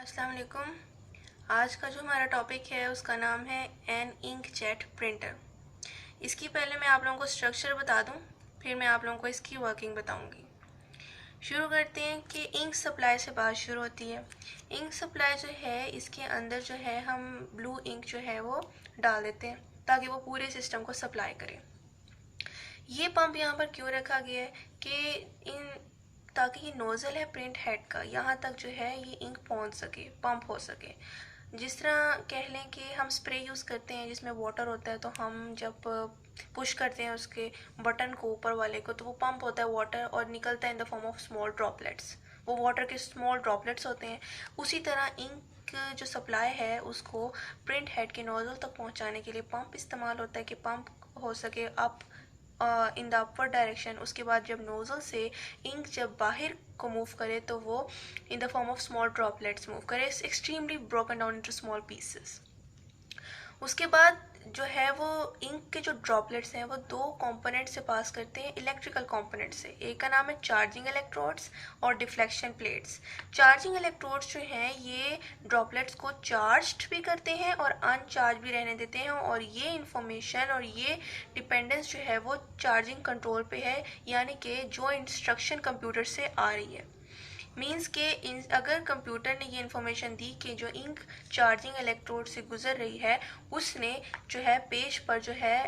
अस्सलाम वालेकुम। आज का जो हमारा टॉपिक है उसका नाम है एन इंकजेट प्रिंटर। इसकी पहले मैं आप लोगों को स्ट्रक्चर बता दूं, फिर मैं आप लोगों को इसकी वर्किंग बताऊंगी। शुरू करते हैं कि इंक सप्लाई से बात शुरू होती है। इंक सप्लाई जो है इसके अंदर जो है हम ब्लू इंक जो है वो डाल देते हैं ताकि वो पूरे सिस्टम को सप्लाई करे। ये पंप यहाँ पर क्यों रखा गया है कि इन ताकि ये नोज़ल है प्रिंट हेड का, यहाँ तक जो है ये इंक पहुँच सके, पंप हो सके। जिस तरह कह लें कि हम स्प्रे यूज़ करते हैं जिसमें वाटर होता है, तो हम जब पुश करते हैं उसके बटन को ऊपर वाले को, तो वो पंप होता है वाटर और निकलता है इन the form of small droplets. वो वाटर के स्मॉल ड्रॉपलेट्स होते हैं। उसी तरह इंक जो सप्लाई है उसको प्रिंट हेड के नोज़ल तक पहुंचाने के लिए पंप इस्तेमाल होता है कि पंप हो सके up in the upward direction. उसके बाद जब नोज़ल से इंक जब बाहर को मूव करे तो वो in the form of small droplets move करे, extremely broken down into small pieces. उसके बाद जो है वो इंक के जो ड्रॉपलेट्स हैं वो दो कंपोनेंट से पास करते हैं, इलेक्ट्रिकल कंपोनेंट से। एक का नाम है चार्जिंग इलेक्ट्रोड्स और डिफ्लेक्शन प्लेट्स। चार्जिंग इलेक्ट्रोड्स जो हैं ये ड्रॉपलेट्स को चार्ज्ड भी करते हैं और अनचार्ज भी रहने देते हैं, और ये इंफॉर्मेशन और ये डिपेंडेंस जो है वो चार्जिंग कंट्रोल पे है, यानी कि जो इंस्ट्रक्शन कंप्यूटर से आ रही है। मीन्स के अगर कंप्यूटर ने ये इन्फॉर्मेशन दी कि जो इंक चार्जिंग इलेक्ट्रोड से गुजर रही है उसने जो है पेज पर जो है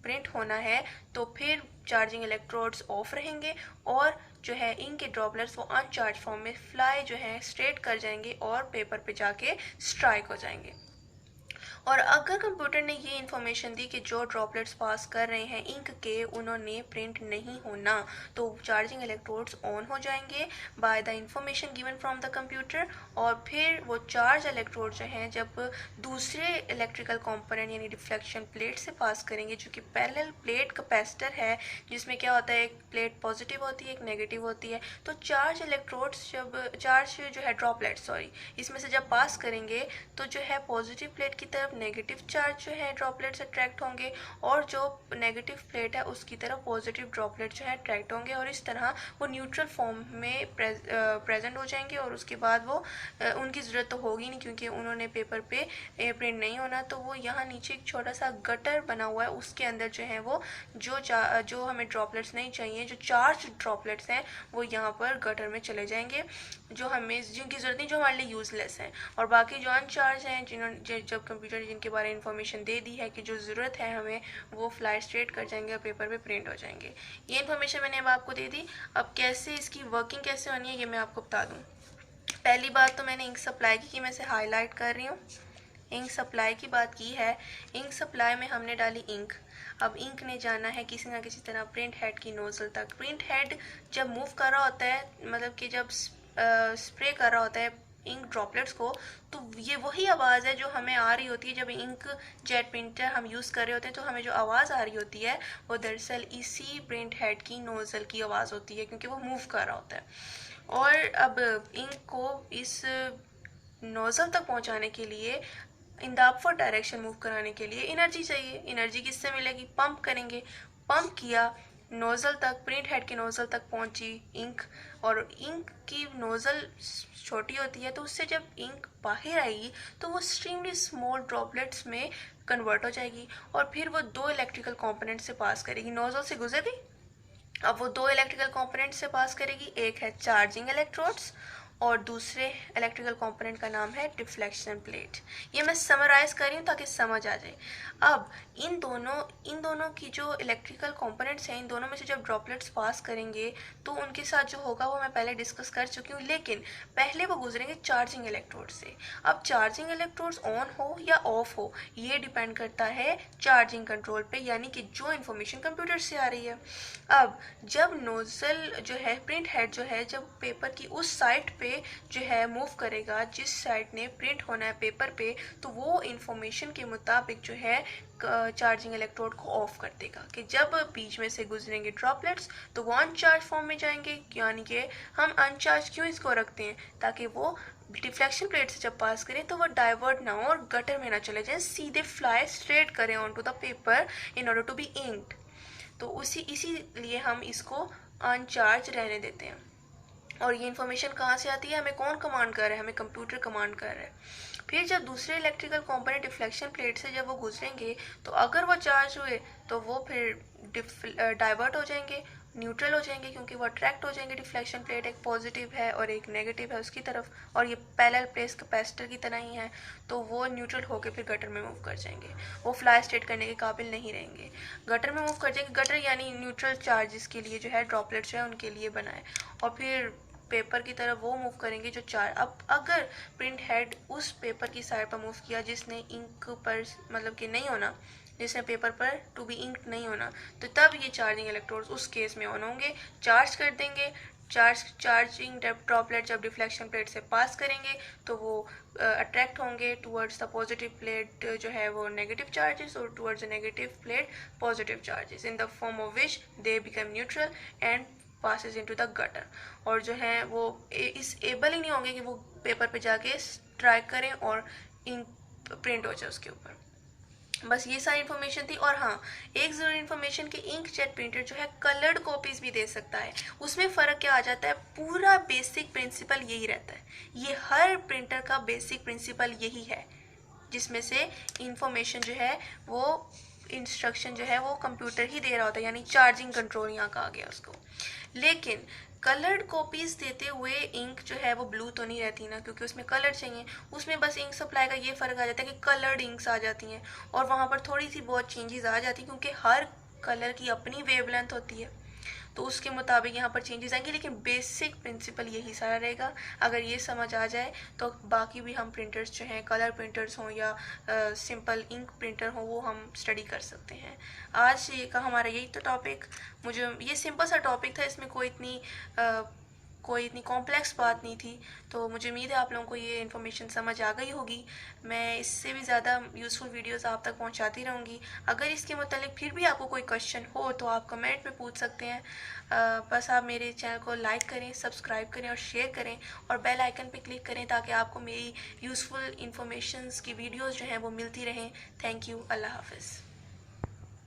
प्रिंट होना है, तो फिर चार्जिंग इलेक्ट्रोड्स ऑफ रहेंगे और जो है इंक के ड्रॉपलेट्स वो अनचार्ज फॉर्म में फ्लाई जो है स्ट्रेट कर जाएंगे और पेपर पे जाके स्ट्राइक हो जाएंगे। और अगर कंप्यूटर ने ये इन्फॉर्मेशन दी कि जो ड्रॉपलेट्स पास कर रहे हैं इंक के उन्होंने प्रिंट नहीं होना, तो चार्जिंग इलेक्ट्रोड्स ऑन हो जाएंगे by the information given from the computer. और फिर वो चार्ज इलेक्ट्रोड जो हैं जब दूसरे इलेक्ट्रिकल कंपोनेंट यानी डिफ्लेक्शन प्लेट से पास करेंगे, जो कि पैरेलल प्लेट कैपेसिटर है जिसमें क्या होता है, एक प्लेट पॉजिटिव होती है एक नेगेटिव होती है। तो चार्ज इलेक्ट्रोड्स जब चार्ज जो है ड्रॉपलेट इसमें से जब पास करेंगे तो जो है पॉजिटिव प्लेट की तरफ नेगेटिव चार्ज जो है ड्रॉपलेट्स अट्रैक्ट होंगे और जो नेगेटिव प्लेट है उसकी तरफ पॉजिटिव ड्रॉपलेट जो है अट्रैक्ट होंगे, और इस तरह वो न्यूट्रल फॉर्म में प्रेजेंट हो जाएंगे। और उसके बाद वो उनकी ज़रूरत तो होगी नहीं क्योंकि उन्होंने पेपर पे प्रिंट नहीं होना, तो वो यहाँ नीचे एक छोटा सा गटर बना हुआ है, उसके अंदर जो है वो जो हमें ड्रॉपलेट्स नहीं चाहिए, जो चार्ज ड्रॉपलेट्स हैं वो यहाँ पर गटर में चले जाएंगे, जो हमें जिनकी ज़रूरत नहीं, जो हमारे लिए यूज़लेस हैं। और बाकी जो अनचार्ज हैं जिन्होंने जब कंप्यूटर जिनके बारे में इंफॉर्मेशन दे दी है कि जो ज़रूरत है हमें, वो फ्लाई स्ट्रेट कर जाएंगे और पेपर पे प्रिंट हो जाएंगे। ये इन्फॉर्मेशन मैंने अब आपको दे दी। अब कैसे इसकी वर्किंग कैसे होनी है ये मैं आपको बता दूँ। पहली बात तो मैंने इंक सप्लाई की मैं इसे हाईलाइट कर रही हूँ। इंक सप्लाई की बात की है। इंक सप्लाई में हमने डाली इंक। अब इंक ने जाना है किसी ना किसी तरह प्रिंट हेड की नोज़ल तक। प्रिंट हेड जब मूव कर रहा होता है, मतलब कि जब स्प्रे कर रहा होता है इंक ड्रॉपलेट्स को, तो ये वही आवाज़ है जो हमें आ रही होती है जब इंक जेट प्रिंटर हम यूज़ कर रहे होते हैं। तो हमें जो आवाज़ आ रही होती है वो दरअसल इसी प्रिंट हेड की नोज़ल की आवाज़ होती है, क्योंकि वो मूव कर रहा होता है। और अब इंक को इस नोज़ल तक पहुंचाने के लिए, in the upward direction move कराने के लिए एनर्जी चाहिए। एनर्जी किससे मिलेगी? पंप करेंगे। पंप किया, नोज़ल तक, प्रिंट हेड के नोज़ल तक पहुंची इंक, और इंक की नोज़ल छोटी होती है तो उससे जब इंक बाहर आएगी तो वो एक्सट्रीमली स्मॉल ड्रॉपलेट्स में कन्वर्ट हो जाएगी और फिर वो दो इलेक्ट्रिकल कंपोनेंट से पास करेगी। नोज़ल से गुजर गई, अब वो दो इलेक्ट्रिकल कंपोनेंट से पास करेगी, एक है चार्जिंग इलेक्ट्रोड्स और दूसरे इलेक्ट्रिकल कंपोनेंट का नाम है डिफ्लेक्शन प्लेट। ये मैं समराइज कर रही हूँ ताकि समझ आ जाए। अब इन दोनों की जो इलेक्ट्रिकल कंपोनेंट्स हैं, इन दोनों में से जब ड्रॉपलेट्स पास करेंगे तो उनके साथ जो होगा वो मैं पहले डिस्कस कर चुकी हूँ, लेकिन पहले वो गुजरेंगे चार्जिंग इलेक्ट्रोड से। अब चार्जिंग इलेक्ट्रोड्स ऑन हो या ऑफ हो ये डिपेंड करता है चार्जिंग कंट्रोल पे, यानी कि जो इन्फॉर्मेशन कंप्यूटर से आ रही है। अब जब नोज़ल जो है, प्रिंट हेड जो है, जब पेपर की उस साइड पे जो है मूव करेगा जिस साइड ने प्रिंट होना है पेपर पे, तो वो इंफॉर्मेशन के मुताबिक जो है चार्जिंग इलेक्ट्रोड को ऑफ कर देगा कि जब बीच में से गुजरेंगे ड्रॉपलेट्स तो वो अनचार्ज फॉर्म में जाएंगे। यानी कि हम अनचार्ज क्यों इसको रखते हैं, ताकि वो डिफ्लेक्शन प्लेट से जब पास करें तो वो डाइवर्ट ना हो और गटर में ना चले जाए, सीधे फ्लाई स्ट्रेट करें on to the paper in order to be inked. तो इसीलिए हम इसको अनचार्ज रहने देते हैं। और ये इन्फॉर्मेशन कहाँ से आती है, हमें कौन कमांड कर रहा है, हमें कंप्यूटर कमांड कर रहा है। फिर जब दूसरे इलेक्ट्रिकल कंपोनेंट डिफ्लेक्शन प्लेट से जब वो गुजरेंगे तो अगर वो चार्ज हुए तो वो फिर डाइवर्ट हो जाएंगे, न्यूट्रल हो जाएंगे, क्योंकि वो अट्रैक्ट हो जाएंगे। डिफ्लेक्शन प्लेट एक पॉजिटिव है और एक नेगेटिव है उसकी तरफ, और ये पैरेलल प्लेट्स कैपेसिटर की तरह ही है, तो वो न्यूट्रल होकर फिर गटर में मूव कर जाएंगे, वो फ्लाई स्टेट करने के काबिल नहीं रहेंगे, गटर में मूव कर जाएंगे। गटर यानी न्यूट्रल चार्जेस के लिए जो है ड्रॉपलेट्स जो है उनके लिए बना है, और फिर पेपर की तरफ वो मूव करेंगे जो चार। अब अगर प्रिंट हेड उस पेपर की साइड पर मूव किया जिसने इंक पर मतलब कि नहीं होना, जिसने पेपर पर टू बी इंक नहीं होना, तो तब ये चार्जिंग इलेक्ट्रोड्स उस केस में ऑन होंगे, चार्ज कर देंगे। चार्जिंग ड्रॉपलेट जब डिफ्लेक्शन प्लेट से पास करेंगे तो वो अट्रैक्ट होंगे टूवर्ड्स द पॉजिटिव प्लेट जो है वो नेगेटिव चार्जेस, और towards the negative plate positive charges, in the form of which they become neutral and passes into the gutter। और जो है वो इस एबल ही नहीं होंगे कि वो पेपर पे जाके स्ट्राइक करें और इंक प्रिंट हो जाए उसके ऊपर। बस ये सारी इन्फॉर्मेशन थी। और हाँ, एक ज़रूरी इन्फॉर्मेशन कि इंकजेट प्रिंटर जो है कलर्ड कॉपीज भी दे सकता है। उसमें फ़र्क क्या आ जाता है, पूरा बेसिक प्रिंसिपल यही रहता है, ये हर प्रिंटर का बेसिक प्रिंसिपल यही है, जिसमें से इंफॉर्मेशन जो है वो इंस्ट्रक्शन जो है वो कंप्यूटर ही दे रहा होता है, यानी चार्जिंग कंट्रोल यहाँ कहा गया उसको। लेकिन कलर्ड कॉपीज़ देते हुए इंक जो है वो ब्लू तो नहीं रहती ना, क्योंकि उसमें कलर चाहिए। उसमें बस इंक सप्लाई का ये फ़र्क आ जाता है कि कलर्ड इंक्स आ जाती हैं, और वहाँ पर थोड़ी सी बहुत चेंजेस आ जाती हैं, क्योंकि हर कलर की अपनी वेवलेंथ होती है, तो उसके मुताबिक यहाँ पर चेंजेस आएंगे। लेकिन बेसिक प्रिंसिपल यही सारा रहेगा। अगर ये समझ आ जाए तो बाकी भी हम प्रिंटर्स जो हैं, कलर प्रिंटर्स हों या सिंपल इंक प्रिंटर हों, वो हम स्टडी कर सकते हैं। आज ये का हमारा यही तो टॉपिक, मुझे ये सिंपल सा टॉपिक था, इसमें कोई इतनी कॉम्प्लेक्स बात नहीं थी। तो मुझे उम्मीद है आप लोगों को ये इन्फॉर्मेशन समझ आ गई होगी। मैं इससे भी ज़्यादा यूज़फुल वीडियोस आप तक पहुंचाती रहूँगी। अगर इसके मतलब फिर भी आपको कोई क्वेश्चन हो तो आप कमेंट में पूछ सकते हैं। बस आप मेरे चैनल को लाइक करें, सब्सक्राइब करें और शेयर करें, और बेल आइकन पे क्लिक करें ताकि आपको मेरी यूज़फुल इन्फॉर्मेशंस की वीडियोज़ जो हैं वो मिलती रहें। Thank you. अल्लाह हाफिज़।